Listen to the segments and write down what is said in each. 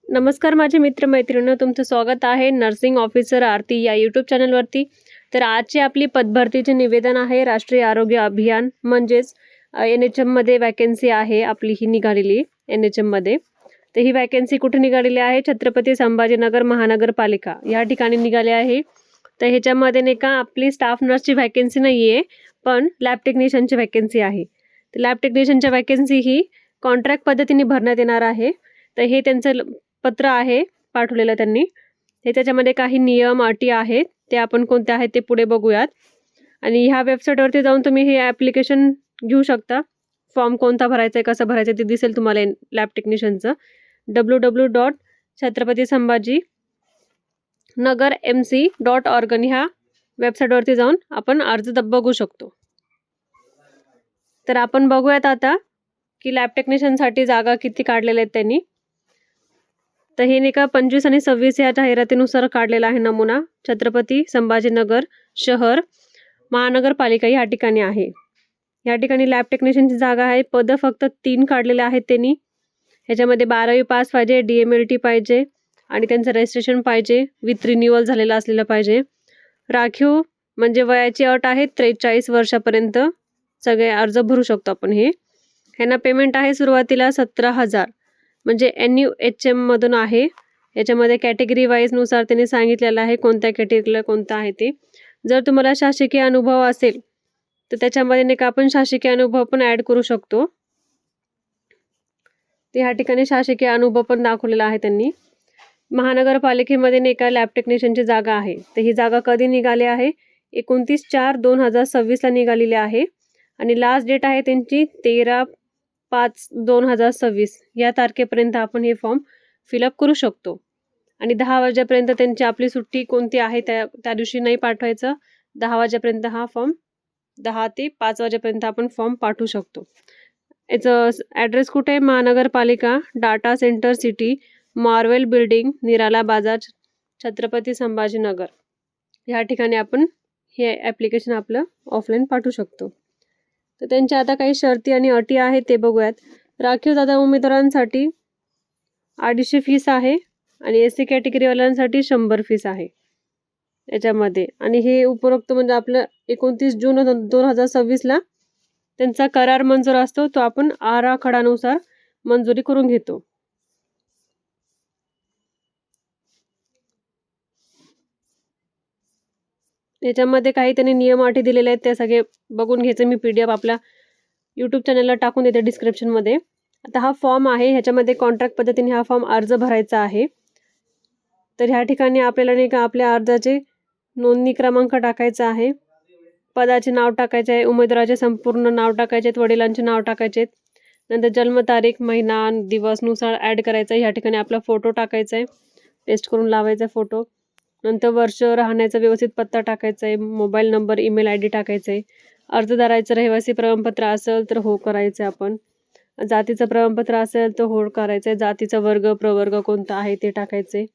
नमस्कार माझे मित्र-मैत्रिणींनो, तुमचं स्वागत आहे नर्सिंग ऑफिसर आरती या यूट्यूब चॅनलवरती. तर आजची आपली पदभरतीचे निवेदन आहे राष्ट्रीय आरोग्य अभियान म्हणजेच NHMमध्ये वॅकन्सी आहे आपली ही निघालेली NHMमध्ये. तर ही वॅकन्सी कुठे निघालेली आहे? छत्रपती संभाजीनगर महानगरपालिका या ठिकाणी निघाली आहे. तर ह्याच्यामध्ये नाही का आपली स्टाफ नर्सची वॅकन्सी नाही आहे, पण लॅब टेक्निशियनची वॅकन्सी आहे. तर लॅब टेक्निशियनच्या वॅकन्सी ही कॉन्ट्रॅक्ट पद्धतीने भरण्यात येणार आहे. तर हे त्यांचं पत्र आहे पाठवलेलं त्यांनी. हे त्याच्यामध्ये काही नियम अटी आहेत, ते आपण कोणते आहेत ते पुढे बघूयात. आणि ह्या वेबसाईटवरती जाऊन तुम्ही हे ॲप्लिकेशन घेऊ शकता. फॉर्म कोणता भरायचा आहे, कसं भरायचं आहे ते दिसेल तुम्हाला लॅब टेक्निशियनचं. www.chhatrapatisambaji-nagar-mc.org ह्या वेबसाईटवरती जाऊन आपण अर्ज बघू शकतो. तर आपण बघूयात आता की लॅब टेक्निशियनसाठी जागा किती काढलेल्या आहेत त्यांनी. तर हे नाही का 25 आणि 26 या जाहिरातीनुसार काढलेला आहे नमुना. छत्रपती संभाजीनगर शहर महानगरपालिका या ठिकाणी आहे. या ठिकाणी लॅब टेक्निशियनची जागा आहे. पदं फक्त 3 काढलेले आहेत त्यांनी. ह्याच्यामध्ये 12वी पास पाहिजे, DMLT पाहिजे आणि त्यांचं रजिस्ट्रेशन पाहिजे, विथ रिन्युअल झालेलं असलेलं पाहिजे. राखीव म्हणजे वयाची अट आहे 43 वर्षापर्यंत सगळे अर्ज भरू शकतो आपण. ह्यांना पेमेंट आहे सुरुवातीला 17,000 म्हणजे NUHM मधून आहे. याच्यामध्ये कॅटेगरी वाईजनुसार त्यांनी सांगितलेलं आहे कोणत्या कॅटेगरीला कोणतं आहे ते. जर तुम्हाला शासकीय अनुभव असेल तर त्याच्यामध्ये नाही का आपण शासकीय अनुभव पण ॲड करू शकतो. ते ह्या ठिकाणी शासकीय अनुभव पण दाखवलेला आहे त्यांनी. महानगरपालिकेमध्ये नाही का लॅब टेक्निशियनची जागा आहे. तर ही जागा कधी निघाली आहे? 29/4/2026 निघालेली आहे. आणि लास्ट डेट आहे त्यांची 13/5/2026 या तारखेपर्यंत आपण हे फॉर्म फिलअप करू शकतो. आणि 10 वाजेपर्यंत त्यांची आपली सुट्टी कोणती आहे त्या दिवशी नाही पाठवायचं. 10 वाजेपर्यंत हा फॉर्म 10 ते 5 वाजेपर्यंत आपण फॉर्म पाठवू शकतो. याचं ॲड्रेस कुठे आहे? महानगरपालिका data centre city marvel building Nirala Bazar Chhatrapati Sambhajinagar ह्या ठिकाणी आपण हे ॲप्लिकेशन आपलं ऑफलाईन पाठवू शकतो. तर त्यांच्या आता काही शर्ती आणि अटी आहेत ते बघूयात. राखीव जागा उमेदवारांसाठी 250 फीस आहे आणि SC कॅटेगरीवाल्यांसाठी 100 फीस आहे याच्यामध्ये. आणि हे उपरोक्त म्हणजे आपलं 29 जून 2026 त्यांचा करार मंजूर असतो, तो आपण आराखडानुसार मंजुरी करून घेतो. याच्यामध्ये काही त्यांनी नियम अटी दिलेले आहेत, ते सगळे बघून घ्यायचं. मी PDF आपल्या यूट्यूब चॅनलला टाकून देते डिस्क्रिप्शनमध्ये. आता हा फॉर्म आहे, ह्याच्यामध्ये कॉन्ट्रॅक्ट पद्धतीने हा फॉर्म अर्ज भरायचा आहे. तर ह्या ठिकाणी आपल्याला नाही का आपल्या अर्जाचे नोंदणी क्रमांक टाकायचा आहे, पदाचे नाव टाकायचे आहे, उमेदवाराचे संपूर्ण नाव टाकायचे आहेत, वडिलांचे नाव टाकायचे आहेत, नंतर जन्मतारीख महिना दिवसनुसार ॲड करायचं आहे. ह्या ठिकाणी आपला फोटो टाकायचा आहे, पेस्ट करून लावायचा फोटो. नंतर वर्ष, राहण्याचा व्यवस्थित पत्ता टाकायचा आहे, मोबाईल नंबर, ईमेल ID टाकायचा आहे. अर्जदाराचं रहिवासी प्रमाणपत्र असेल तर हो करायचं आहे आपण. जातीचं प्रमाणपत्र असेल तर हो करायचं आहे. जातीचा वर्ग प्रवर्ग कोणता आहे ते टाकायचे.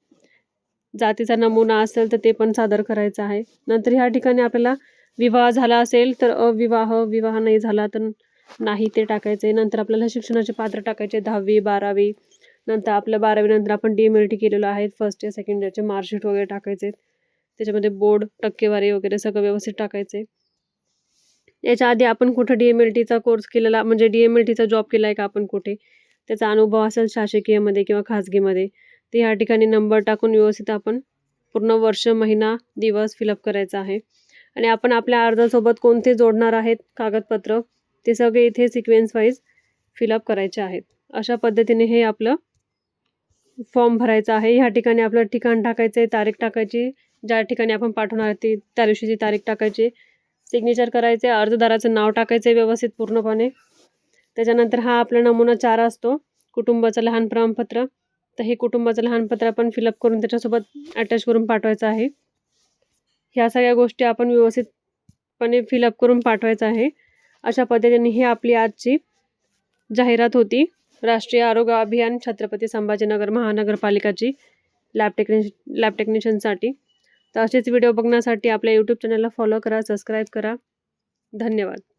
जातीचा नमुना असेल तर ते पण सादर करायचं आहे. नंतर ह्या ठिकाणी आपल्याला विवाह झाला असेल तर अविवाह, विवाह नाही झाला तर नाही ते टाकायचं आहे. नंतर आपल्याला शिक्षणाचे पात्र टाकायचे 10वी 12वी. नंतर आपल्या 12वी नंतर आपण DMLT केलेलं आहे, फर्स्ट इयर सेकंड इयरचे मार्कशीट वगैरे टाकायचे. त्याच्यामध्ये बोर्ड टक्केवारी वगैरे सगळं व्यवस्थित टाकायचे. याच्या आधी आपण कुठं DMLTचा कोर्स केलेला म्हणजे DMLTचा जॉब केला आहे का आपण कुठे, त्याचा अनुभव असेल शासकीयमध्ये किंवा खाजगीमध्ये, ते ह्या ठिकाणी नंबर टाकून व्यवस्थित आपण पूर्ण वर्ष, महिना, दिवस फिलअप करायचा आहे. आणि आपण आपल्या अर्जासोबत कोणते जोडणार आहेत कागदपत्र ते सगळे इथे सिक्वेन्स वाईज फिलअप करायचे आहेत. अशा पद्धतीने हे आपलं फॉर्म भरायचा आहे. ह्या ठिकाणी आपलं ठिकाण टाकायचं आहे, तारीख टाकायची, ज्या ठिकाणी आपण पाठवणार ती त्या दिवशीची तारीख टाकायची, सिग्नेचर करायचे, अर्जदाराचं नाव टाकायचं आहे व्यवस्थित पूर्णपणे. त्याच्यानंतर हा आपला नमुना 4 असतो, कुटुंबाचं लहान प्रमाणपत्र. तर हे कुटुंबाचं लहानपत्र आपण फिलअप करून त्याच्यासोबत अटॅच करून पाठवायचं आहे. ह्या सगळ्या गोष्टी आपण व्यवस्थितपणे फिलअप करून पाठवायचं आहे. अशा पद्धतीने ही आपली आजची जाहिरात होती राष्ट्रीय आरोग्य अभियान छत्रपती संभाजीनगर महानगरपालिकाची लॅब टेक्निशियनसाठी. तर असेच व्हिडिओ बघण्यासाठी आपल्या यूट्यूब चॅनलला फॉलो करा, सबस्क्राईब करा. धन्यवाद.